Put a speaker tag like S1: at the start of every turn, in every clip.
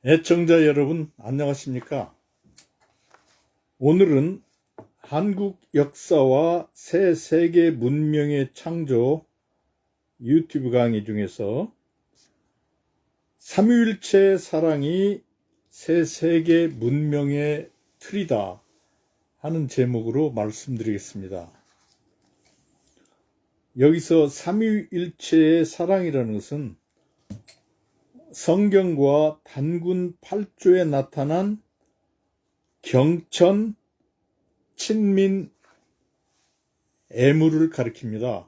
S1: 애청자 여러분, 안녕하십니까? 오늘은 한국 역사와 새 세계 문명의 창조 유튜브 강의 중에서 삼위일체 사랑이 새 세계 문명의 틀이다 하는 제목으로 말씀드리겠습니다. 여기서 삼위일체의 사랑이라는 것은 성경과 단군 8조에 나타난 경천, 친민, 애무를 가리킵니다.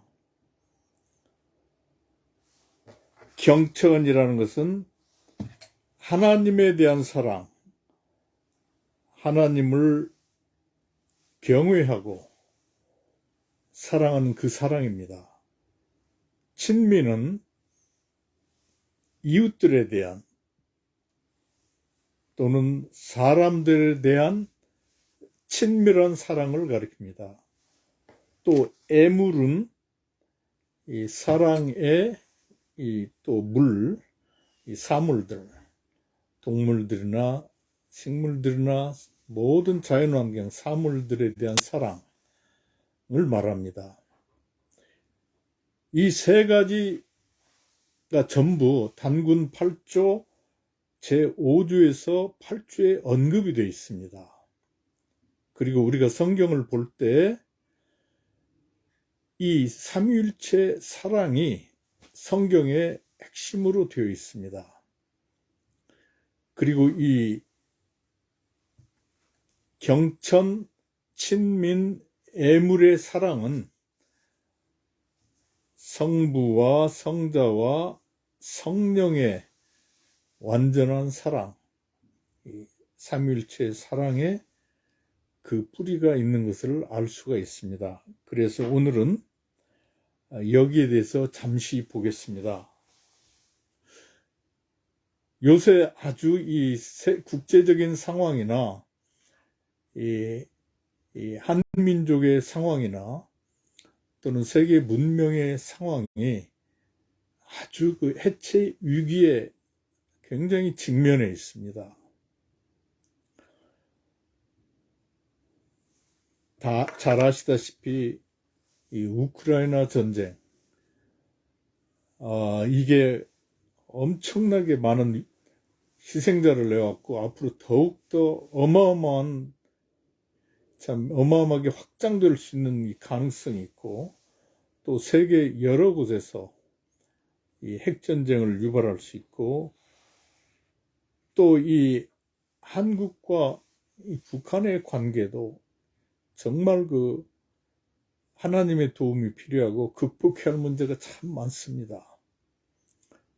S1: 경천이라는 것은 하나님에 대한 사랑, 하나님을 경외하고 사랑하는 그 사랑입니다. 친민은 이웃들에 대한 또는 사람들에 대한 친밀한 사랑을 가리킵니다. 또 애물은 이 사랑의 또 물, 이 사물들, 동물들이나 식물들이나 모든 자연환경, 사물들에 대한 사랑을 말합니다. 이 세 가지가 전부 단군 8조 제5조에서 8조에 언급이 되어 있습니다. 그리고 우리가 성경을 볼 때 이 삼위일체 사랑이 성경의 핵심으로 되어 있습니다. 그리고 이 경천, 친민, 애물의 사랑은 성부와 성자와 성령의 완전한 사랑, 이 삼위일체의 사랑에 그 뿌리가 있는 것을 알 수가 있습니다. 그래서 오늘은 여기에 대해서 잠시 보겠습니다. 요새 아주 이 국제적인 상황이나 이 한민족의 상황이나 또는 세계 문명의 상황이 아주 그 해체 위기에 굉장히 직면해 있습니다. 다 잘 아시다시피 이 우크라이나 전쟁, 이게 엄청나게 많은 희생자를 내왔고 앞으로 더욱더 어마어마하게 확장될 수 있는 이 가능성이 있고, 또 세계 여러 곳에서 이 핵전쟁을 유발할 수 있고, 또 이 한국과 이 북한의 관계도 정말 그 하나님의 도움이 필요하고 극복해야 할 문제가 참 많습니다.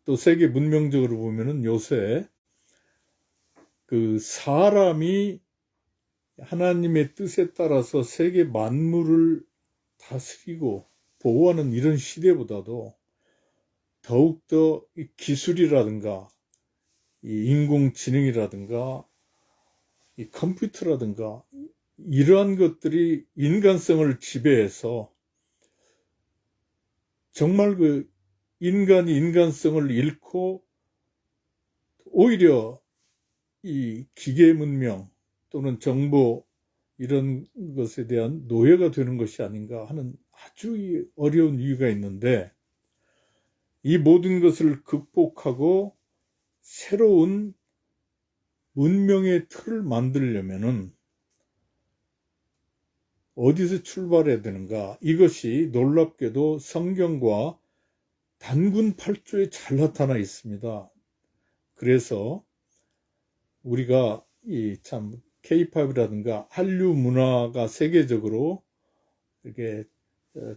S1: 또 세계 문명적으로 보면은 요새 그 사람이 하나님의 뜻에 따라서 세계 만물을 다스리고 보호하는 이런 시대보다도 더욱더 이 기술이라든가 이 인공지능이라든가 이 컴퓨터라든가 이러한 것들이 인간성을 지배해서 정말 그 인간이 인간성을 잃고 오히려 이 기계 문명 또는 정보 이런 것에 대한 노예가 되는 것이 아닌가 하는 아주 어려운 이유가 있는데, 이 모든 것을 극복하고 새로운 문명의 틀을 만들려면은 어디서 출발해야 되는가? 이것이 놀랍게도 성경과 단군 8조에 잘 나타나 있습니다. 그래서 우리가 이 참 K-팝이라든가 한류 문화가 세계적으로 이렇게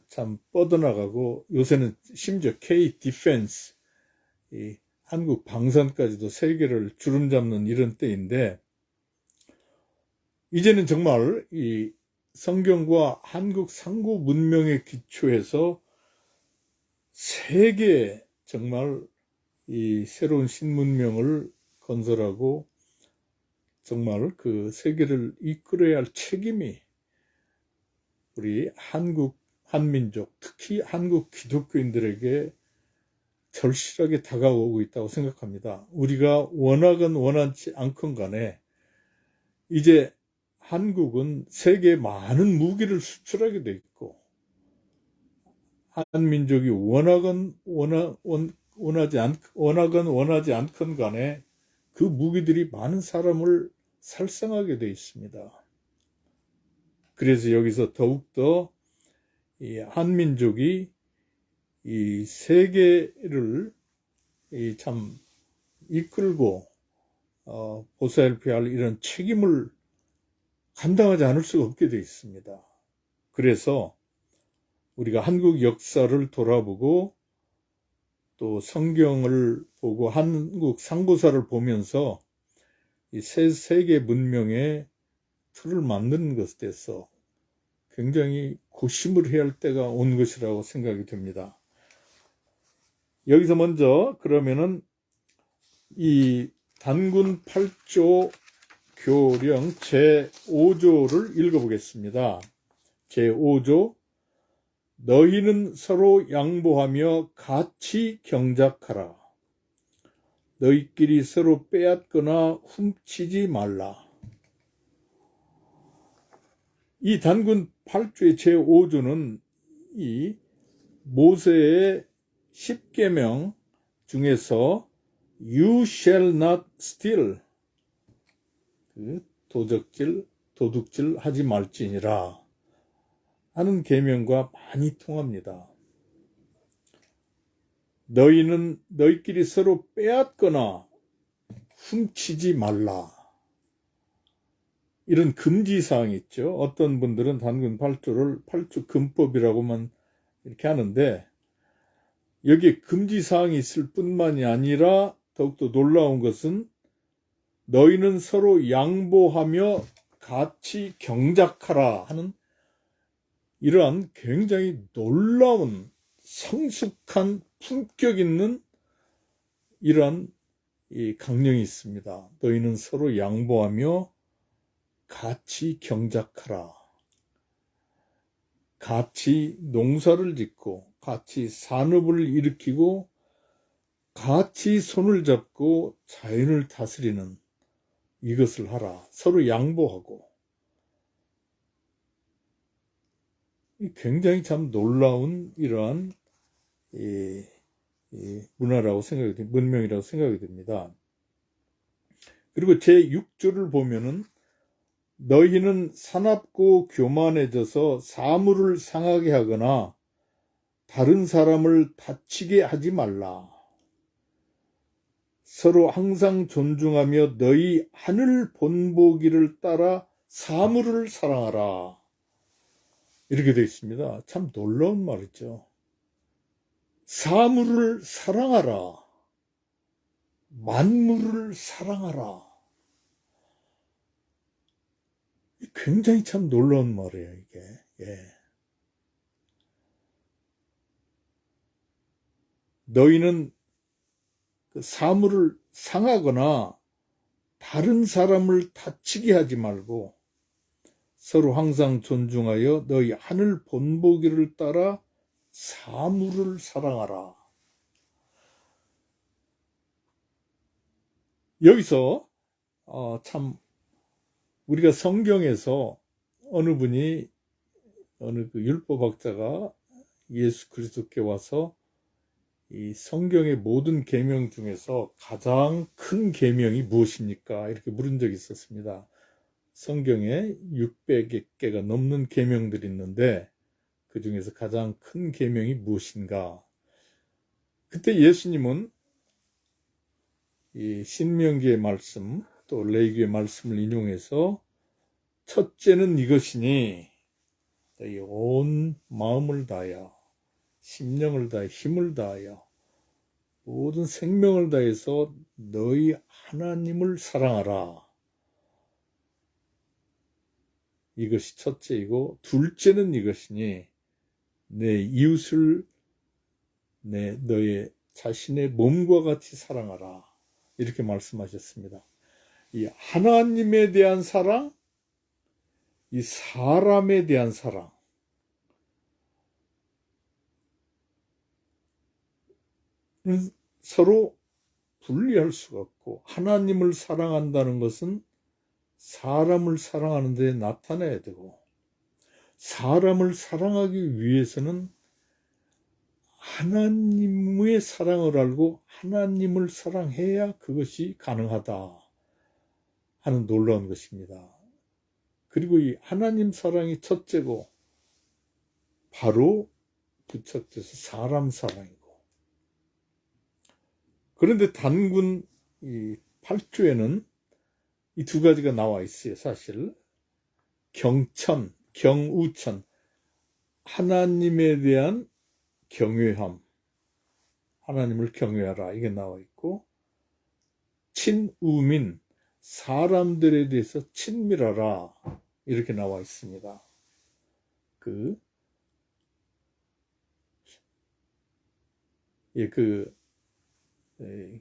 S1: 참 뻗어나가고, 요새는 심지어 K-디펜스, 이 한국 방산까지도 세계를 주름잡는 이런 때인데, 이제는 정말 이 성경과 한국 상고 문명의 기초에서 세계 정말 이 새로운 신문명을 건설하고 정말 그 세계를 이끌어야 할 책임이 우리 한국 한민족, 특히 한국 기독교인들에게 절실하게 다가오고 있다고 생각합니다. 우리가 원하건 원하지 않건 간에 이제 한국은 세계에 많은 무기를 수출하게 돼 있고, 한민족이 원하건 원하지 않건 간에 그 무기들이 많은 사람을 살상하게 돼 있습니다. 그래서 여기서 더욱더 이 한민족이 이 세계를 참 이끌고 보살펴야 할 이런 책임을 감당하지 않을 수가 없게 돼 있습니다. 그래서 우리가 한국 역사를 돌아보고 또 성경을 보고 한국 상고사를 보면서 이 세계 문명의 틀을 만드는 것에 대해서 굉장히 고심을 해야 할 때가 온 것이라고 생각이 듭니다. 여기서 먼저 그러면은 이 단군 8조 교령 제5조를 읽어보겠습니다. 제5조, 너희는 서로 양보하며 같이 경작하라. 너희끼리 서로 빼앗거나 훔치지 말라. 이 단군 8조의 제5조는 이 모세의 10계명 중에서 You shall not steal, 도둑질 하지 말지니라 하는 계명과 많이 통합니다. 너희끼리 서로 빼앗거나 훔치지 말라. 이런 금지사항이 있죠. 어떤 분들은 단군 8조를 8조 금법이라고만 이렇게 하는데, 여기에 금지사항이 있을 뿐만이 아니라 더욱더 놀라운 것은 너희는 서로 양보하며 같이 경작하라 하는 이러한 굉장히 놀라운 성숙한 품격 있는 이러한 이 강령이 있습니다. 너희는 서로 양보하며 같이 경작하라. 같이 농사를 짓고 같이 산업을 일으키고 같이 손을 잡고 자연을 다스리는 이것을 하라. 서로 양보하고. 굉장히 참 놀라운 이러한 문화라고 생각이 됩니다. 문명이라고 생각이 됩니다. 그리고 제6조를 보면은 너희는 사납고 교만해져서 사물을 상하게 하거나 다른 사람을 다치게 하지 말라. 서로 항상 존중하며 너희 하늘 본보기를 따라 사물을 사랑하라. 이렇게 되어 있습니다. 참 놀라운 말이죠. 사물을 사랑하라. 만물을 사랑하라. 굉장히 참 놀라운 말이에요, 이게. 예. 너희는 그 사물을 상하거나 다른 사람을 다치게 하지 말고 서로 항상 존중하여 너희 하늘 본보기를 따라 사물을 사랑하라. 여기서 참 우리가 성경에서 어느 분이 어느 그 율법학자가 예수 그리스도께 와서 이 성경의 모든 계명 중에서 가장 큰 계명이 무엇입니까? 이렇게 물은 적이 있었습니다. 성경에 600개가 넘는 계명들이 있는데 그 중에서 가장 큰 계명이 무엇인가? 그때 예수님은 이 신명기의 말씀 또 레위기의 말씀을 인용해서 첫째는 이것이니 너희 온 마음을 다하여 심령을 다하여 힘을 다하여 모든 생명을 다해서 너희 하나님을 사랑하라. 이것이 첫째이고 둘째는 이것이니 내 이웃을 너의 자신의 몸과 같이 사랑하라. 이렇게 말씀하셨습니다. 이 하나님에 대한 사랑, 이 사람에 대한 사랑, 서로 분리할 수가 없고, 하나님을 사랑한다는 것은 사람을 사랑하는 데 나타내야 되고, 사람을 사랑하기 위해서는 하나님의 사랑을 알고 하나님을 사랑해야 그것이 가능하다 하는 놀라운 것입니다. 그리고 이 하나님 사랑이 첫째고 바로 부착돼서 사람 사랑이고, 그런데 단군 이 8조에는 이 두 가지가 나와 있어요. 사실 경천, 경우천, 하나님에 대한 경외함, 하나님을 경외하라, 이게 나와 있고, 친우민, 사람들에 대해서 친밀하라, 이렇게 나와 있습니다.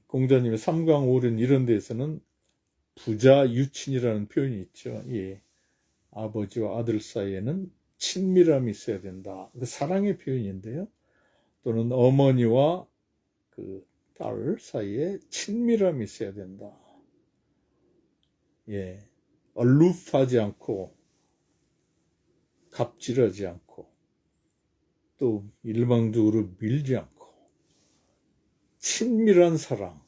S1: 공자님의 삼강오륜 이런 데에서는 부자 유친이라는 표현이 있죠. 예. 아버지와 아들 사이에는 친밀함이 있어야 된다. 사랑의 표현인데요. 또는 어머니와 딸 사이에 친밀함이 있어야 된다. 예. 얼룩하지 않고, 갑질하지 않고, 또 일방적으로 밀지 않고, 친밀한 사랑.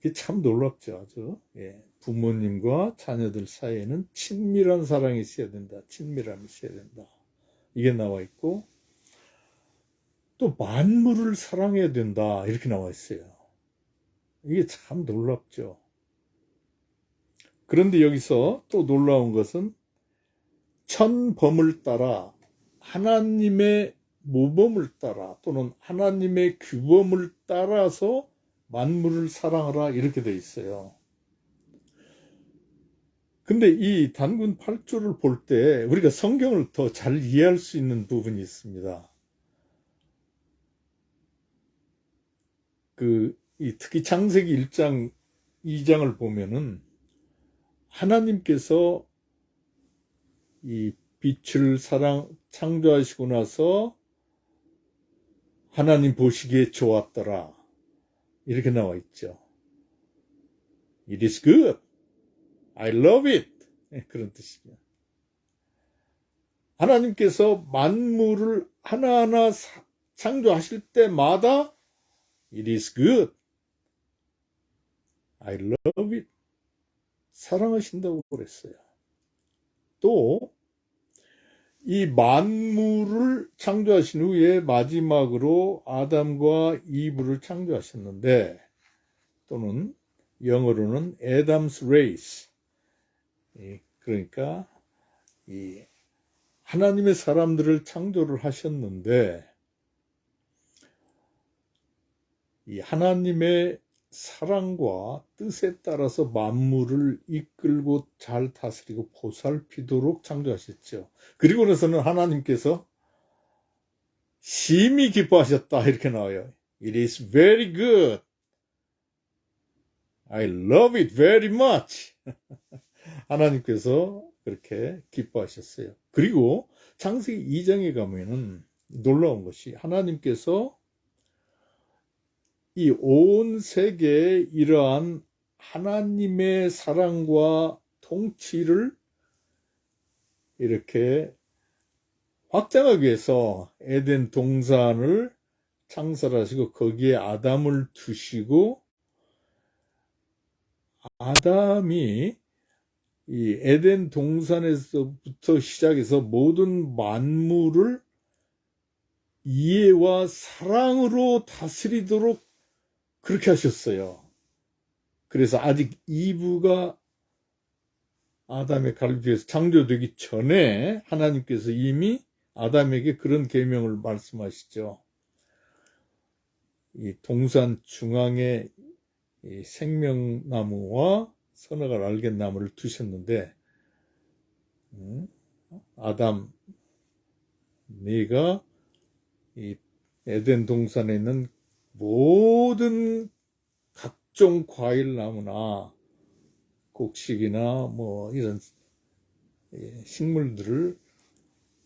S1: 이게 참 놀랍죠, 아주. 예. 부모님과 자녀들 사이에는 친밀한 사랑이 있어야 된다. 친밀함이 있어야 된다. 이게 나와 있고, 또 만물을 사랑해야 된다. 이렇게 나와 있어요. 이게 참 놀랍죠. 그런데 여기서 또 놀라운 것은 천범을 따라, 하나님의 모범을 따라, 또는 하나님의 규범을 따라서 만물을 사랑하라, 이렇게 돼 있어요. 근데 이 단군 8조를 볼 때 우리가 성경을 더 잘 이해할 수 있는 부분이 있습니다. 특히 창세기 1장, 2장을 보면은 하나님께서 이 빛을 창조하시고 나서 하나님 보시기에 좋았더라, 이렇게 나와 있죠. It is good. I love it. 그런 뜻이죠. 하나님께서 만물을 하나하나 창조하실 때마다 It is good. I love it. 사랑하신다고 그랬어요. 또 이 만물을 창조하신 후에 마지막으로 아담과 이브를 창조하셨는데, 또는 영어로는 Adam's race, 그러니까 이 하나님의 사람들을 창조를 하셨는데, 이 하나님의 사랑과 뜻에 따라서 만물을 이끌고 잘 다스리고 보살피도록 창조하셨죠. 그리고 나서는 하나님께서 심히 기뻐하셨다, 이렇게 나와요. It is very good. I love it very much. 하나님께서 그렇게 기뻐하셨어요. 그리고 창세기 2장에 가면은 놀라운 것이, 하나님께서 이 온 세계에 이러한 하나님의 사랑과 통치를 이렇게 확장하기 위해서 에덴 동산을 창설하시고 거기에 아담을 두시고, 아담이 이 에덴 동산에서부터 시작해서 모든 만물을 이해와 사랑으로 다스리도록 그렇게 하셨어요. 그래서 아직 이브가 아담의 갈비에서 창조되기 전에 하나님께서 이미 아담에게 그런 계명을 말씀하시죠. 이 동산 중앙에 이 생명나무와 선악을 알게 나무를 두셨는데, 아담, 네가 이 에덴 동산에 있는 모든 각종 과일 나무나 곡식이나 뭐 이런 식물들을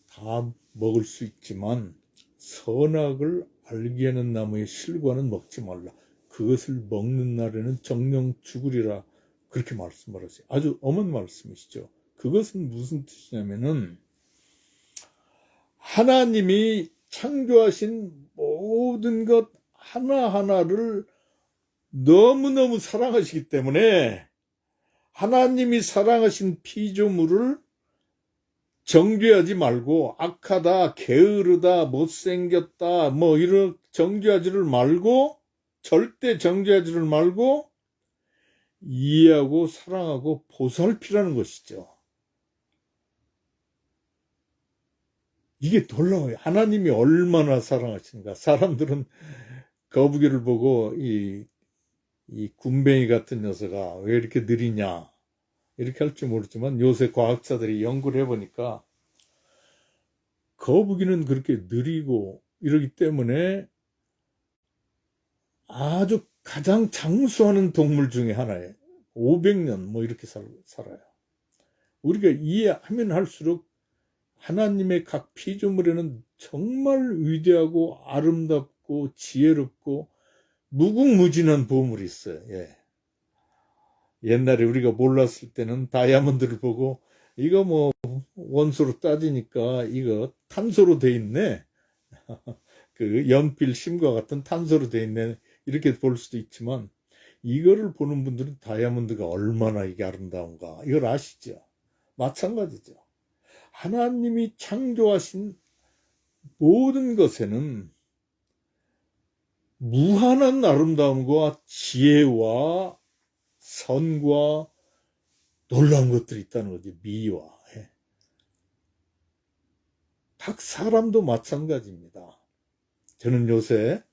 S1: 다 먹을 수 있지만 선악을 알게 하는 나무의 실과는 먹지 말라. 그것을 먹는 날에는 정령 죽으리라. 그렇게 말씀을 하세요. 아주 엄한 말씀이시죠. 그것은 무슨 뜻이냐면은 하나님이 창조하신 모든 것 하나하나를 너무너무 사랑하시기 때문에 하나님이 사랑하신 피조물을 정죄하지 말고 악하다, 게으르다, 못생겼다 뭐 이런 정죄하지를 말고 절대 정죄하지를 말고 이해하고 사랑하고 보살피라는 것이죠. 이게 놀라워요. 하나님이 얼마나 사랑하시는가. 사람들은 거북이를 보고 이 군뱅이 같은 녀석아 왜 이렇게 느리냐 이렇게 할지 모르지만 요새 과학자들이 연구를 해보니까 거북이는 그렇게 느리고 이러기 때문에 아주 가장 장수하는 동물 중에 하나예요. 500년 뭐 이렇게 살아요. 우리가 이해하면 할수록 하나님의 각 피조물에는 정말 위대하고 아름답고 지혜롭고 무궁무진한 보물이 있어요. 예. 옛날에 우리가 몰랐을 때는 다이아몬드를 보고 이거 뭐 원소로 따지니까 이거 탄소로 돼 있네. 그 연필 심과 같은 탄소로 돼 있네. 이렇게 볼 수도 있지만 이거를 보는 분들은 다이아몬드가 얼마나 이게 아름다운가 이걸 아시죠? 마찬가지죠. 하나님이 창조하신 모든 것에는 무한한 아름다움과 지혜와 선과 놀라운 것들이 있다는 거지. 미와. 각 사람도 마찬가지입니다. 저는 요새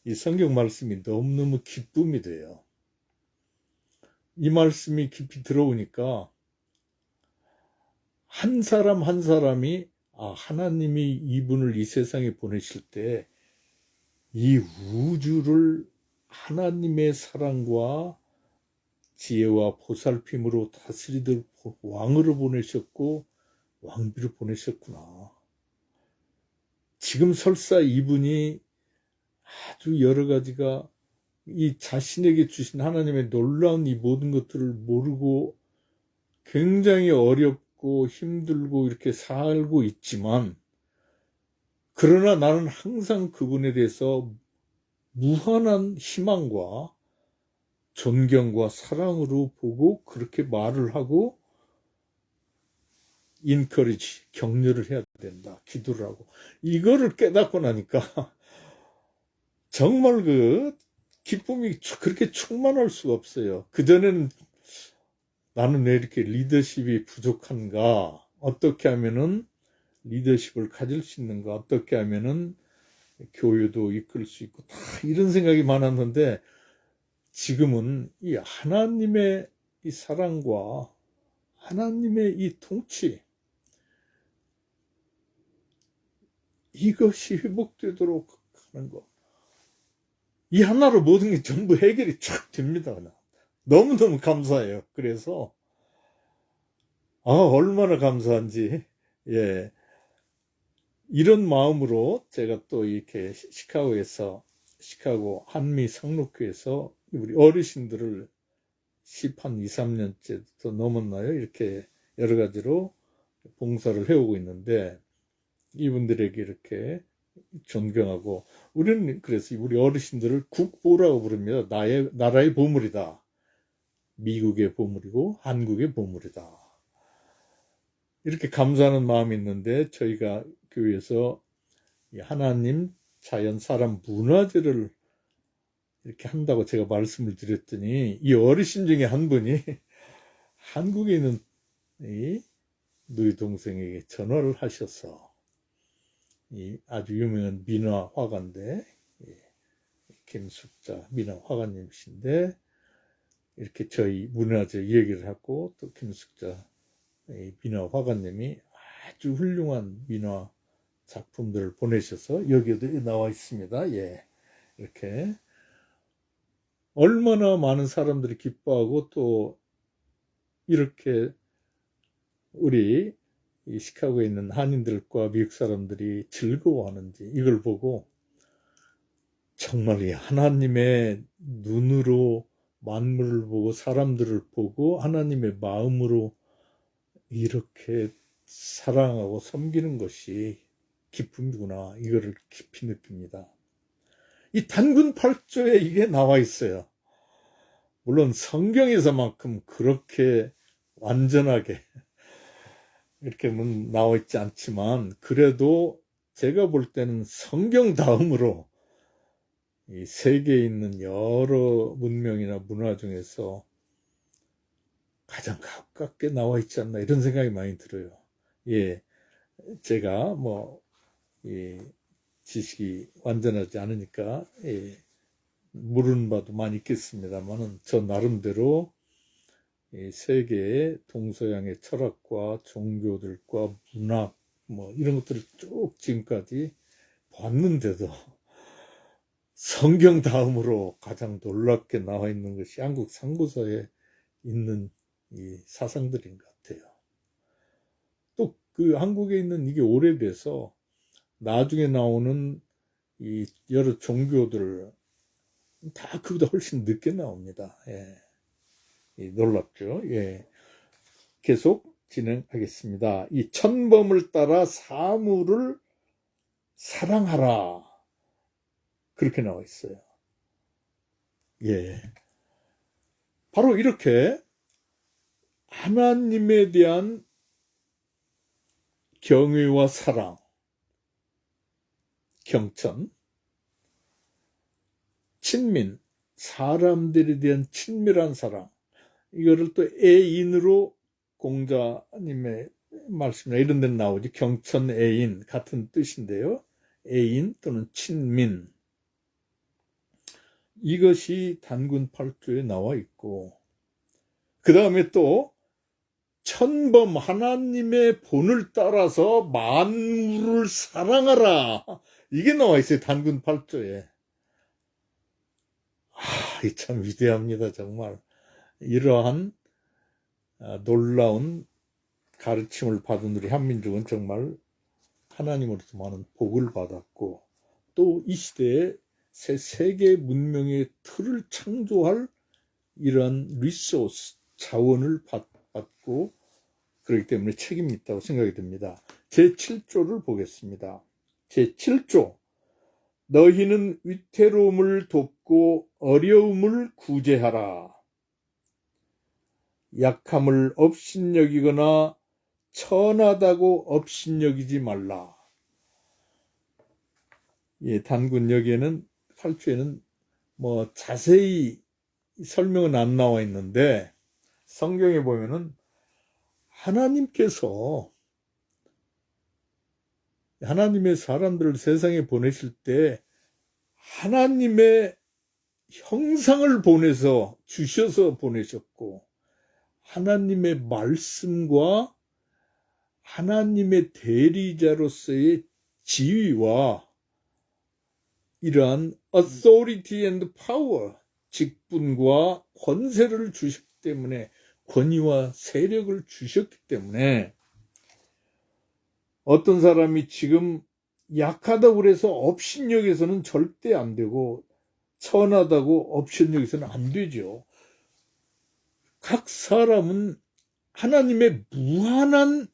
S1: 이 성경 말씀이 너무너무 기쁨이 돼요. 이 말씀이 깊이 들어오니까 한 사람 한 사람이 하나님이 이분을 이 세상에 보내실 때 이 우주를 하나님의 사랑과 지혜와 보살핌으로 다스리도록 왕으로 보내셨고 왕비로 보내셨구나. 지금 설사 이분이 아주 여러 가지가 이 자신에게 주신 하나님의 놀라운 이 모든 것들을 모르고 굉장히 어렵고 힘들고 이렇게 살고 있지만 그러나 나는 항상 그분에 대해서 무한한 희망과 존경과 사랑으로 보고 그렇게 말을 하고 인커리지, 격려를 해야 된다. 기도를 하고. 이거를 깨닫고 나니까 정말 그 기쁨이 그렇게 충만할 수가 없어요. 그전에는 나는 왜 이렇게 리더십이 부족한가? 어떻게 하면은 리더십을 가질 수 있는가? 어떻게 하면은 교회도 이끌 수 있고 다 이런 생각이 많았는데 지금은 이 하나님의 이 사랑과 하나님의 이 통치 이것이 회복되도록 하는 것. 이 하나로 모든 게 전부 해결이 쫙 됩니다. 너무너무 감사해요. 그래서 얼마나 감사한지 예. 이런 마음으로 제가 또 이렇게 시카고 한미 상록교에서 우리 어르신들을 10한 2, 3년째 더 넘었나요? 이렇게 여러 가지로 봉사를 해오고 있는데 이분들에게 이렇게 존경하고 우리는 그래서 우리 어르신들을 국보라고 부릅니다. 나라의 보물이다. 미국의 보물이고 한국의 보물이다. 이렇게 감사하는 마음이 있는데 저희가 교회에서 하나님, 자연, 사람, 문화재를 이렇게 한다고 제가 말씀을 드렸더니 이 어르신 중에 한 분이 한국에 있는 이 누이 동생에게 전화를 하셔서 이 아주 유명한 민화 화가인데 김숙자 민화 화가님이신데 이렇게 저희 문화재 얘기를 하고 또 김숙자 민화 화가님이 아주 훌륭한 민화 작품들을 보내셔서 여기에도 나와 있습니다. 예, 이렇게 얼마나 많은 사람들이 기뻐하고 또 이렇게 우리 이 시카고에 있는 한인들과 미국 사람들이 즐거워하는지 이걸 보고 정말 이 하나님의 눈으로 만물을 보고 사람들을 보고 하나님의 마음으로 이렇게 사랑하고 섬기는 것이 기쁨이구나. 이거를 깊이 느낍니다. 이 단군 8조에 이게 나와 있어요. 물론 성경에서만큼 그렇게 완전하게 이렇게는 나와 있지 않지만 그래도 제가 볼 때는 성경 다음으로 이 세계에 있는 여러 문명이나 문화 중에서 가장 가깝게 나와 있지 않나 이런 생각이 많이 들어요. 예, 제가 지식이 완전하지 않으니까 모르는 바도 많이 있겠습니다만은 저 나름대로 이 세계의 동서양의 철학과 종교들과 문학 이런 것들을 쭉 지금까지 봤는데도 성경 다음으로 가장 놀랍게 나와 있는 것이 한국 상고서에 있는 이 사상들인 것 같아요. 또 그 한국에 있는 이게 오래돼서 나중에 나오는 이 여러 종교들 다 그보다 훨씬 늦게 나옵니다. 놀랍죠. 계속 진행하겠습니다. 이 천범을 따라 사물을 사랑하라. 그렇게 나와 있어요. 바로 이렇게 하나님에 대한 경외와 사랑, 경천, 친민, 사람들에 대한 친밀한 사랑, 이거를 또 애인으로 공자님의 말씀이나 이런 데는 나오지. 경천 애인 같은 뜻인데요. 애인 또는 친민, 이것이 단군 8조에 나와 있고 그 다음에 또 천범 하나님의 본을 따라서 만물을 사랑하라 이게 나와 있어요. 단군 8조에. 이 참 위대합니다. 정말 이러한 놀라운 가르침을 받은 우리 한민족은 정말 하나님으로부터 많은 복을 받았고 또 이 시대에 새 세계 문명의 틀을 창조할 이러한 리소스, 자원을 받고 그렇기 때문에 책임이 있다고 생각이 듭니다. 제7조를 보겠습니다. 제7조 너희는 위태로움을 돕고 어려움을 구제하라. 약함을 업신여기거나 천하다고 업신여기지 말라. 단군 여기에는 8조에는 자세히 설명은 안 나와 있는데 성경에 보면은 하나님의 사람들을 세상에 보내실 때 하나님의 형상을 주셔서 보내셨고 하나님의 말씀과 하나님의 대리자로서의 지위와 이러한 authority and power, 직분과 권세를 주셨기 때문에 권위와 세력을 주셨기 때문에 어떤 사람이 지금 약하다고 그래서 업신여기서는 절대 안 되고 천하다고 업신여기서는 안 되죠. 각 사람은 하나님의 무한한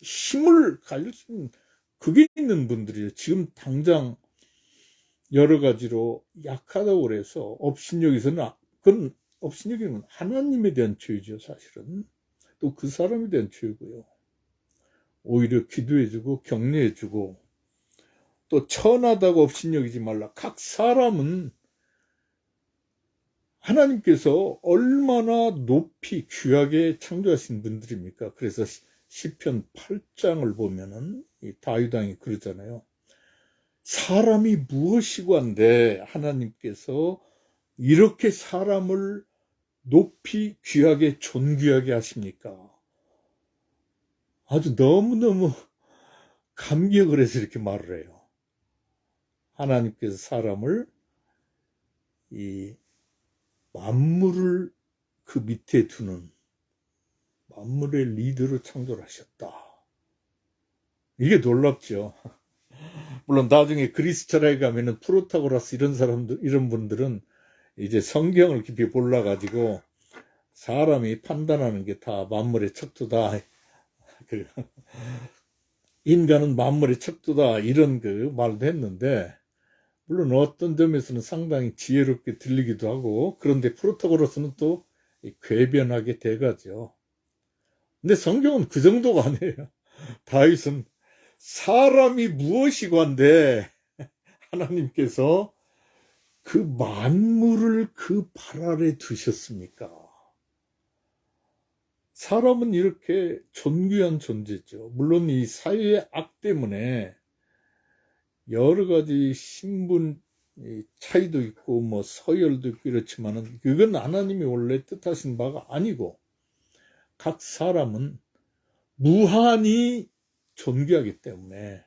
S1: 힘을 가질 수 있는 그게 있는 분들이에요. 지금 당장 여러 가지로 약하다고 그래서 업신여기서는 그건 업신여기는 하나님에 대한 죄죠. 사실은 또 그 사람에 대한 죄고요. 오히려 기도해주고 격려해주고 또 천하다고 업신여기지 말라. 각 사람은 하나님께서 얼마나 높이 귀하게 창조하신 분들입니까? 그래서 시편 8장을 보면은 이 다윗왕이 그러잖아요. 사람이 무엇이고 한데 하나님께서 이렇게 사람을 높이 귀하게 존귀하게 하십니까? 아주 너무너무 감격을 해서 이렇게 말을 해요. 하나님께서 사람을 이 만물을 그 밑에 두는 만물의 리더로 창조를 하셨다. 이게 놀랍죠. 물론 나중에 그리스 철학에 가면은 프로타고라스 이런 사람들, 이런 분들은 이제 성경을 깊이 몰라가지고 사람이 판단하는 게 다 만물의 척도다. 그 인간은 만물의 척도다. 이런 그 말도 했는데, 물론 어떤 점에서는 상당히 지혜롭게 들리기도 하고, 그런데 프로타고라스는 또 궤변하게 돼가죠. 근데 성경은 그 정도가 아니에요. 다윗은 사람이 무엇이관데 하나님께서 그 만물을 그 발 아래 두셨습니까? 사람은 이렇게 존귀한 존재죠. 물론 이 사회의 악 때문에 여러 가지 신분 차이도 있고 뭐 서열도 있고 이렇지만은 그건 하나님이 원래 뜻하신 바가 아니고, 각 사람은 무한히 존귀하기 때문에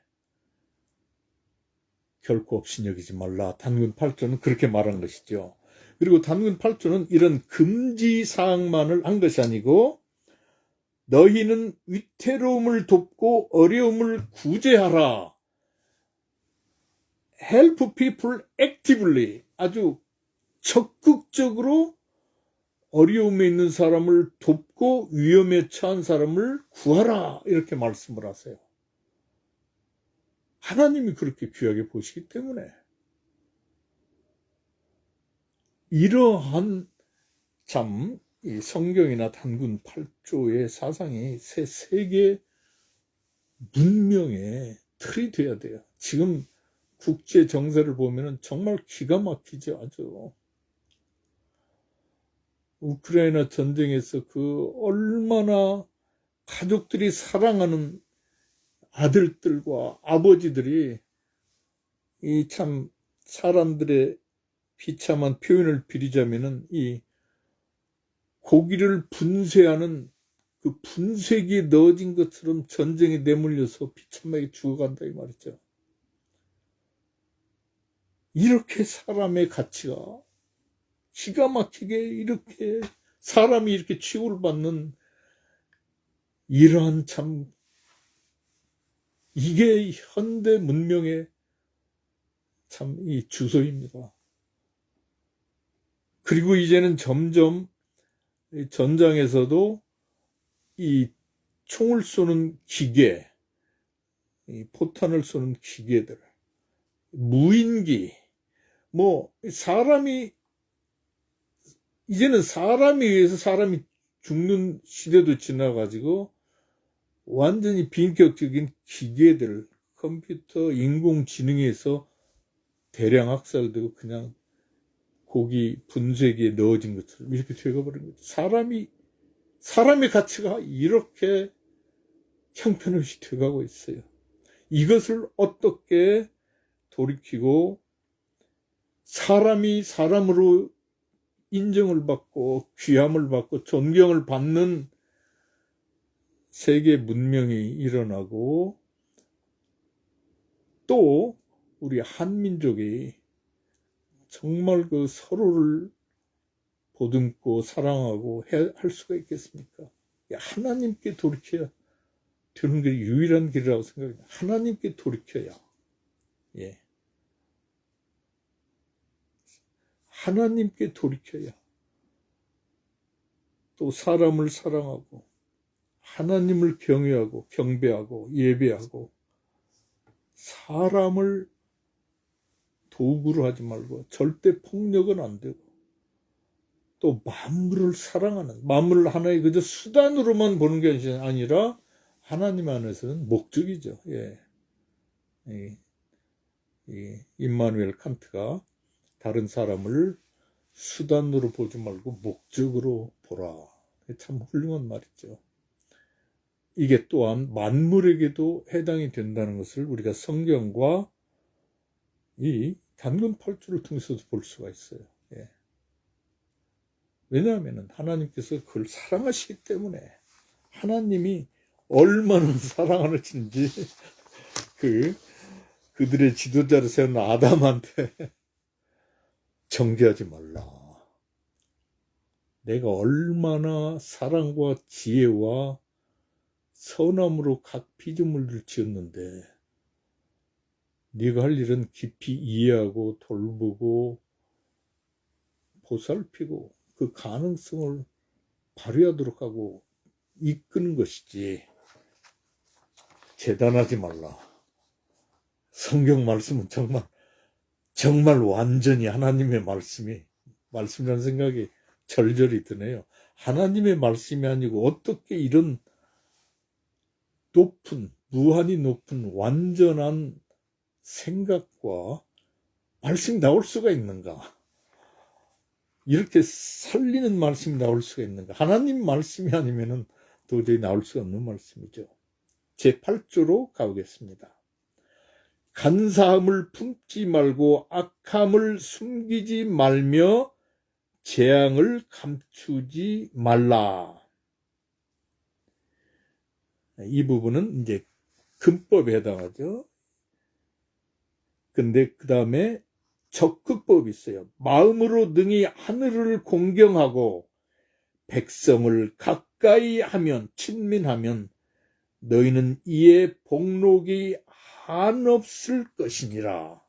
S1: 결코 없이 여기지 말라. 단군 8조는 그렇게 말한 것이죠. 그리고 단군 8조는 이런 금지 사항만을 한 것이 아니고, 너희는 위태로움을 돕고 어려움을 구제하라. Help people actively. 아주 적극적으로 어려움에 있는 사람을 돕고 위험에 처한 사람을 구하라. 이렇게 말씀을 하세요. 하나님이 그렇게 귀하게 보시기 때문에 이러한 참 이 성경이나 단군 8조의 사상이 새 세계 문명의 틀이 돼야 돼요. 지금 국제 정세를 보면은 정말 기가 막히죠. 아주 우크라이나 전쟁에서 그 얼마나 가족들이 사랑하는 아들들과 아버지들이 이 참 사람들의 비참한 표현을 빌리자면은 이 고기를 분쇄하는 그 분쇄기에 넣어진 것처럼 전쟁에 내몰려서 비참하게 죽어간다 이 말이죠. 이렇게 사람의 가치가 기가 막히게 이렇게 사람이 이렇게 취급을 받는 이러한 참 이게 현대 문명의 참 이 주소입니다. 그리고 이제는 점점 전장에서도 이 총을 쏘는 기계, 이 포탄을 쏘는 기계들, 무인기, 뭐 사람이 이제는 사람에 의해서 사람이 죽는 시대도 지나가지고 완전히 비인격적인 기계들, 컴퓨터, 인공지능에서 대량 학살되고 그냥 고기 분쇄기에 넣어진 것처럼 이렇게 되어버린 거죠. 사람의 가치가 이렇게 형편없이 되어가고 있어요. 이것을 어떻게 돌이키고 사람이 사람으로 인정을 받고 귀함을 받고 존경을 받는 세계 문명이 일어나고, 또 우리 한민족이 정말 그 서로를 보듬고 사랑하고 할 수가 있겠습니까? 하나님께 돌이켜야 되는 게 유일한 길이라고 생각합니다. 하나님께 돌이켜야, 예, 하나님께 돌이켜야 또 사람을 사랑하고 하나님을 경외하고 경배하고 예배하고 사람을 도구로 하지 말고 절대 폭력은 안 되고, 또 만물을 사랑하는, 만물을 하나의 그저 수단으로만 보는 게 아니라 하나님 안에서는 목적이죠. 예. 임마누엘 칸트가 다른 사람을 수단으로 보지 말고 목적으로 보라. 참 훌륭한 말이죠. 이게 또한 만물에게도 해당이 된다는 것을 우리가 성경과 이 단군 8조를 통해서도 볼 수가 있어요. 예. 왜냐하면 하나님께서 그걸 사랑하시기 때문에, 하나님이 얼마나 사랑하는지 그들의 지도자를 세운 아담한테 정죄하지 말라. 내가 얼마나 사랑과 지혜와 선함으로 각 피조물을 지었는데 네가 할 일은 깊이 이해하고 돌보고 보살피고 그 가능성을 발휘하도록 하고 이끄는 것이지 재단하지 말라. 성경 말씀은 정말 완전히 하나님의 말씀이라는 생각이 절절히 드네요. 하나님의 말씀이 아니고 어떻게 이런 무한히 높은 완전한 생각과 말씀이 나올 수가 있는가? 이렇게 살리는 말씀이 나올 수가 있는가? 하나님 말씀이 아니면은 도저히 나올 수 없는 말씀이죠. 제8조로 가보겠습니다. 간사함을 품지 말고 악함을 숨기지 말며 재앙을 감추지 말라. 이 부분은 이제 금법에 해당하죠. 근데 그 다음에 적극법이 있어요. 마음으로 능히 하늘을 공경하고 백성을 가까이 하면 친민하면 너희는 이에 복록이 한없을 것이니라.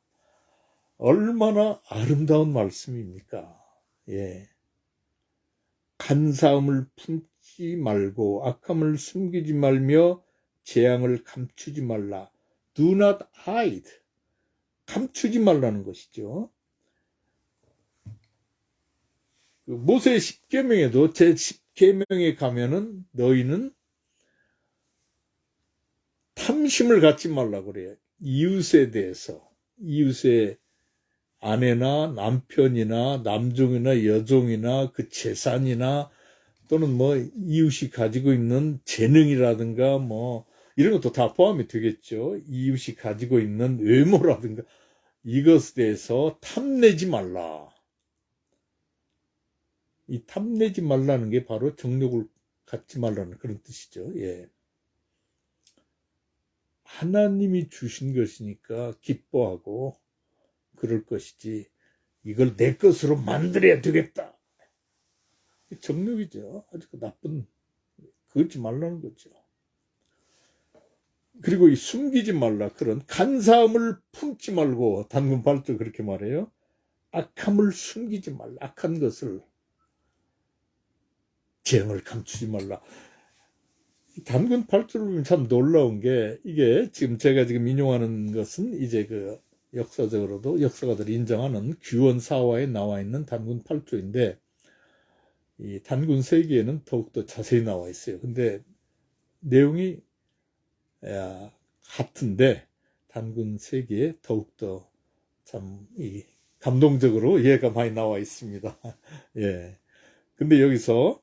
S1: 얼마나 아름다운 말씀입니까? 예. 간사함을 품지 말고 악함을 숨기지 말며 재앙을 감추지 말라. Do not hide. 감추지 말라는 것이죠. 모세의 10계명에도 제 10계명에 가면은 너희는 탐심을 갖지 말라 그래요. 이웃에 대해서. 이웃의 아내나 남편이나 남종이나 여종이나 그 재산이나 또는 뭐 이웃이 가지고 있는 재능이라든가 뭐 이런 것도 다 포함이 되겠죠. 이웃이 가지고 있는 외모라든가 이것에 대해서 탐내지 말라. 이 탐내지 말라는 게 바로 정욕을 갖지 말라는 그런 뜻이죠. 예. 하나님이 주신 것이니까 기뻐하고 그럴 것이지 이걸 내 것으로 만들어야 되겠다. 정욕이죠. 아주 나쁜 그러지 말라는 거죠. 그리고 이 숨기지 말라 그런 간사함을 품지 말고 단군 8조 그렇게 말해요. 악함을 숨기지 말라. 악한 것을 재앙을 감추지 말라. 단군 8조를 보면 참 놀라운 게 이게 지금 제가 인용하는 것은 이제 그 역사적으로도 역사가들이 인정하는 규원사화에 나와 있는 단군 8조인데 이 단군 세기에는 더욱더 자세히 나와 있어요. 근데 내용이 같은데 단군 세기에 더욱더 참 감동적으로 이해가 많이 나와 있습니다. 예. 근데 여기서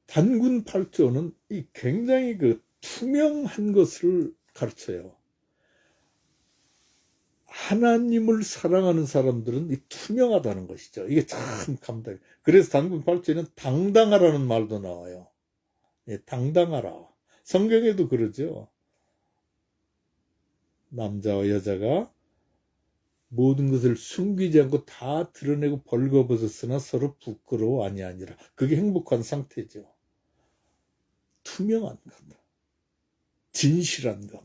S1: 단군 8조는 이 굉장히 그 투명한 것을 가르쳐요. 하나님을 사랑하는 사람들은 이 투명하다는 것이죠. 이게 참 감동. 그래서 단군 8조에는 당당하라는 말도 나와요. 예, 당당하라. 성경에도 그러죠. 남자와 여자가 모든 것을 숨기지 않고 다 드러내고 벌거벗었으나 서로 부끄러워 아니하니라. 그게 행복한 상태죠. 투명한 것, 진실한 것.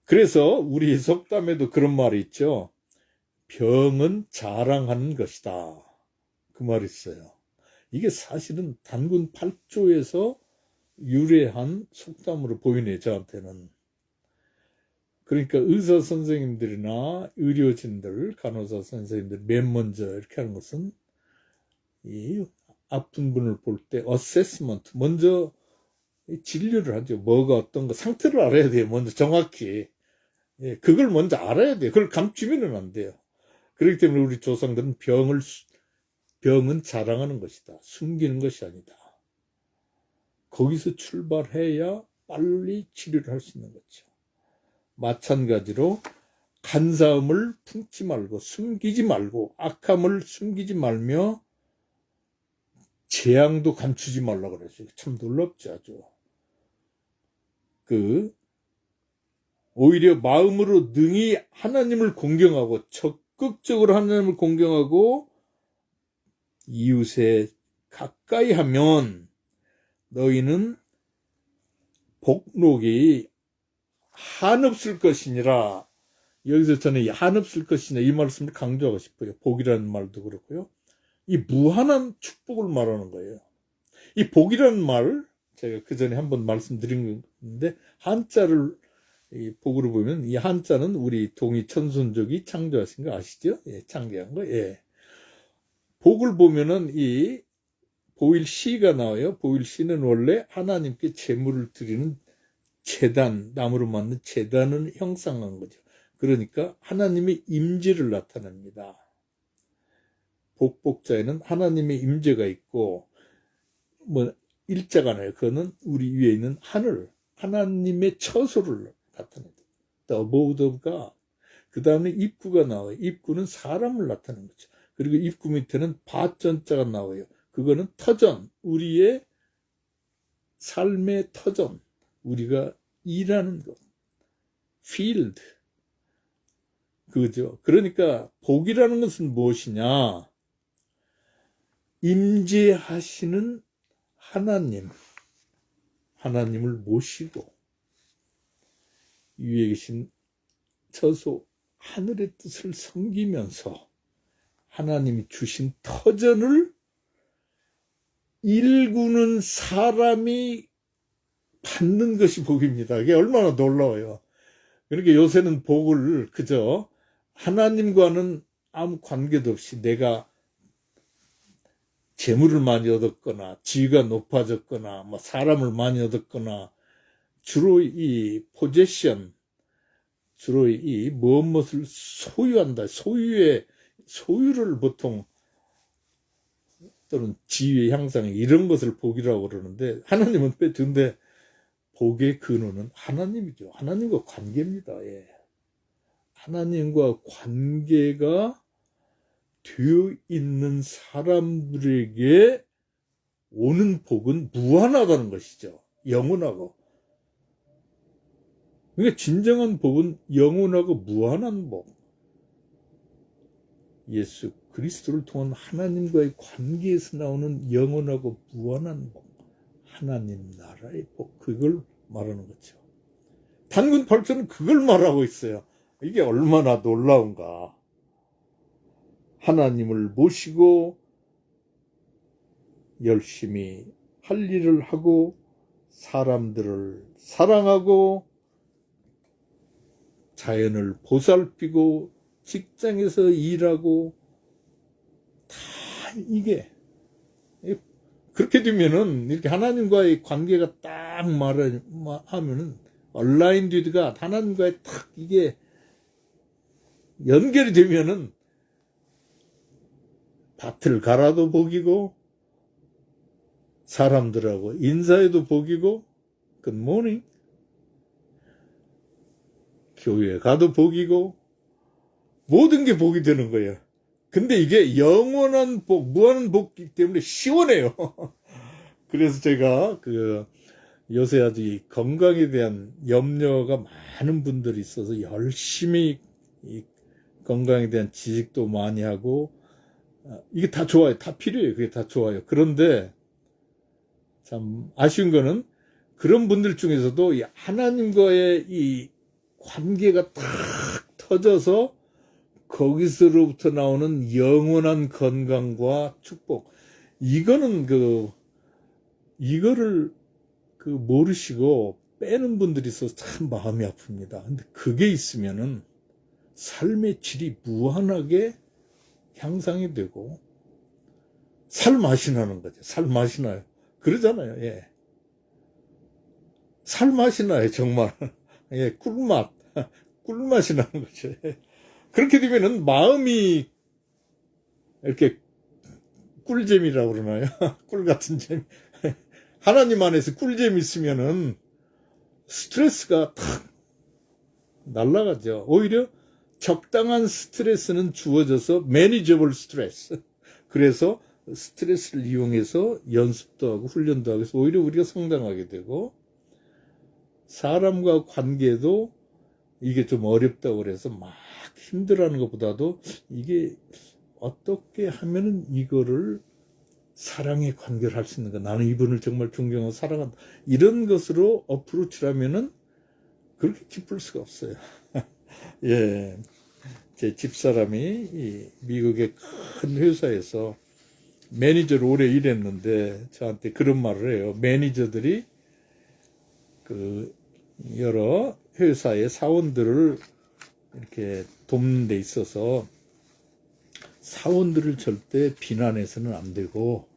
S1: 그래서 우리 속담에도 그런 말이 있죠. 병은 자랑하는 것이다. 그 말이 있어요. 이게 사실은 단군 8조에서 유래한 속담으로 보이네요. 저한테는. 그러니까 의사 선생님들이나 의료진들, 간호사 선생님들 맨 먼저 이렇게 하는 것은 이 아픈 분을 볼 때 어세스먼트, 먼저 진료를 하죠. 뭐가 어떤 거 상태를 알아야 돼요. 먼저 정확히. 예, 그걸 먼저 알아야 돼요. 그걸 감추면 안 돼요. 그렇기 때문에 우리 조상들은 병은 자랑하는 것이다. 숨기는 것이 아니다. 거기서 출발해야 빨리 치료를 할 수 있는 거죠. 마찬가지로 간사함을 품지 말고 숨기지 말고 악함을 숨기지 말며 재앙도 감추지 말라 그랬어요. 참 놀랍지 아주. 오히려 마음으로 능히 하나님을 공경하고 적극적으로 하나님을 공경하고 이웃에 가까이 하면 너희는 복록이 한없을 것이니라. 여기서 저는 이 한없을 것이냐 이 말씀을 강조하고 싶어요. 복이라는 말도 그렇고요. 이 무한한 축복을 말하는 거예요. 이 복이라는 말 제가 그 전에 한번 말씀드린 건데 한자를 이 복으로 보면 이 한자는 우리 동이 천손족이 창조하신 거 아시죠? 예, 창조한 거. 예. 복을 보면은 이 보일시가 나와요. 보일시는 원래 하나님께 제물을 드리는 제단, 나무로 만든 제단을 형상한 거죠. 그러니까 하나님의 임재를 나타냅니다. 복복자에는 하나님의 임재가 있고 뭐 일자가 나요. 그거는 우리 위에 있는 하늘, 하나님의 처소를 나타냅니다. The abode of God. 그 다음에 입구가 나와요. 입구는 사람을 나타내는 거죠. 그리고 입구 밑에는 밭전자가 나와요. 그거는 터전, 우리의 삶의 터전, 우리가 일하는 것, field, 그죠. 그러니까 복이라는 것은 무엇이냐? 임재하시는 하나님을 모시고 위에 계신 처소 하늘의 뜻을 섬기면서 하나님이 주신 터전을 일구는 사람이 받는 것이 복입니다. 이게 얼마나 놀라워요. 그러니까 요새는 복을 그저 하나님과는 아무 관계도 없이 내가 재물을 많이 얻었거나 지위가 높아졌거나 뭐 사람을 많이 얻었거나 주로 이 포제션, 주로 이 무엇을 소유한다. 소유를 보통 또는 지위의 향상 이런 것을 복이라고 그러는데 하나님은 빼준데 복의 근원은 하나님이죠. 하나님과 관계입니다. 예. 하나님과 관계가 되어 있는 사람들에게 오는 복은 무한하다는 것이죠. 영원하고. 그러니까 진정한 복은 영원하고 무한한 복. 예수 그리스도를 통한 하나님과의 관계에서 나오는 영원하고 무한한 복. 하나님 나라의 복. 그걸 말하는 거죠. 단군 8절은 그걸 말하고 있어요. 이게 얼마나 놀라운가. 하나님을 모시고 열심히 할 일을 하고 사람들을 사랑하고 자연을 보살피고 직장에서 일하고 다 이게 그렇게 되면은 이렇게 하나님과의 관계가 딱 하면은 얼라인드가 하나님과의 딱 이게 연결이 되면은 밭을 갈아도 복이고 사람들하고 인사해도 복이고 굿모닝 교회 가도 복이고 모든 게 복이 되는 거예요. 근데 이게 영원한 복, 무한한 복이기 때문에 시원해요. 그래서 제가 요새 아주 이 건강에 대한 염려가 많은 분들이 있어서 열심히 이 건강에 대한 지식도 많이 하고 이게 다 좋아요. 다 필요해요. 그게 다 좋아요. 그런데 참 아쉬운 거는 그런 분들 중에서도 이 하나님과의 이 관계가 탁 터져서 거기서로부터 나오는 영원한 건강과 축복. 이거는 이거를 모르시고 빼는 분들이 있어서 참 마음이 아픕니다. 근데 그게 있으면은 삶의 질이 무한하게 향상이 되고 살맛이 나는 거죠. 살맛이 나요. 그러잖아요. 예. 살맛이 나요. 정말. 예, 꿀맛이 나는 거죠. 그렇게 되면은 마음이 이렇게 꿀잼이라고 그러나요? 꿀 같은 잼. 하나님 안에서 꿀잼이 있으면은 스트레스가 탁 날아가죠. 오히려 적당한 스트레스는 주어져서 manageable 스트레스. 그래서 스트레스를 이용해서 연습도 하고 훈련도 하고 해서 오히려 우리가 성장하게 되고 사람과 관계도 이게 좀 어렵다고 그래서 막 힘들어하는 것보다도 이게 어떻게 하면은 이거를 사랑의 관계를 할 수 있는가. 나는 이분을 정말 존경하고 사랑한다. 이런 것으로 어프로치라면은 그렇게 기쁠 수가 없어요. 예, 제 집사람이 이 미국의 큰 회사에서 매니저로 오래 일했는데 저한테 그런 말을 해요. 매니저들이 그 여러 회사의 사원들을 이렇게 돕는 데 있어서 사원들을 절대 비난해서는 안 되고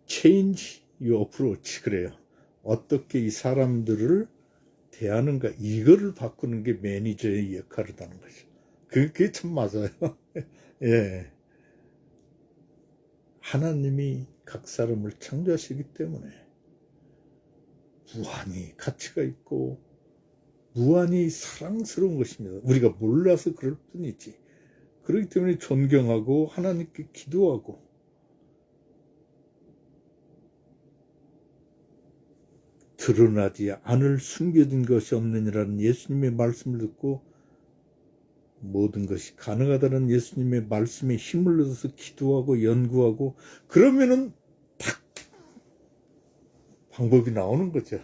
S1: change your approach 그래요. 어떻게 이 사람들을 대하는가 이거를 바꾸는 게 매니저의 역할이라는 거죠. 그게 참 맞아요. 예. 하나님이 각 사람을 창조하시기 때문에 무한히 가치가 있고 무한히 사랑스러운 것입니다. 우리가 몰라서 그럴 뿐이지. 그렇기 때문에 존경하고 하나님께 기도하고 드러나지 않을 숨겨진 것이 없느니라는 예수님의 말씀을 듣고 모든 것이 가능하다는 예수님의 말씀에 힘을 얻어서 기도하고 연구하고 그러면은 탁 방법이 나오는 거죠.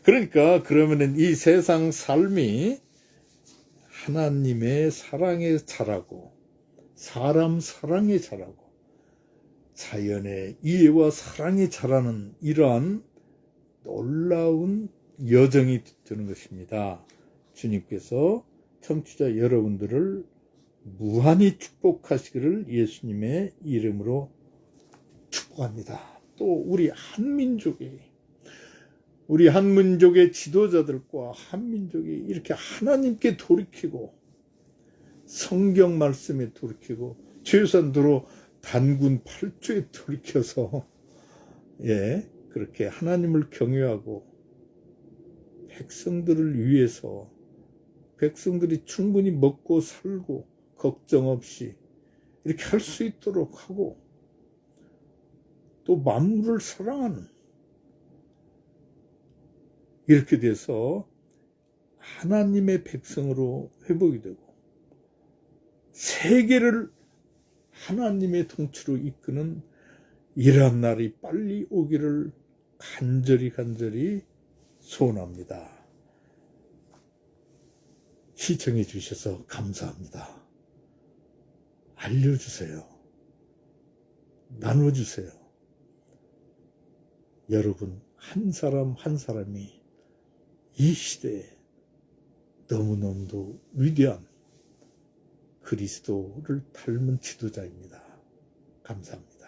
S1: 그러니까 그러면은 이 세상 삶이 하나님의 사랑에 자라고 사람 사랑에 자라고 자연의 이해와 사랑에 자라는 이러한 놀라운 여정이 되는 것입니다. 주님께서 청취자 여러분들을 무한히 축복하시기를 예수님의 이름으로 축복합니다. 또 우리 한민족의 지도자들과 한민족이 이렇게 하나님께 돌이키고 성경 말씀에 돌이키고 최소한도로 단군 8조에 돌이켜서 그렇게 하나님을 경외하고 백성들을 위해서 백성들이 충분히 먹고 살고 걱정 없이 이렇게 할 수 있도록 하고 또 만물을 사랑하는 이렇게 돼서 하나님의 백성으로 회복이 되고 세계를 하나님의 통치로 이끄는 이러한 날이 빨리 오기를 간절히 소원합니다. 시청해 주셔서 감사합니다. 알려주세요. 나눠주세요. 여러분 한 사람 한 사람이 이 시대에 너무너무도 위대한 그리스도를 닮은 지도자입니다. 감사합니다.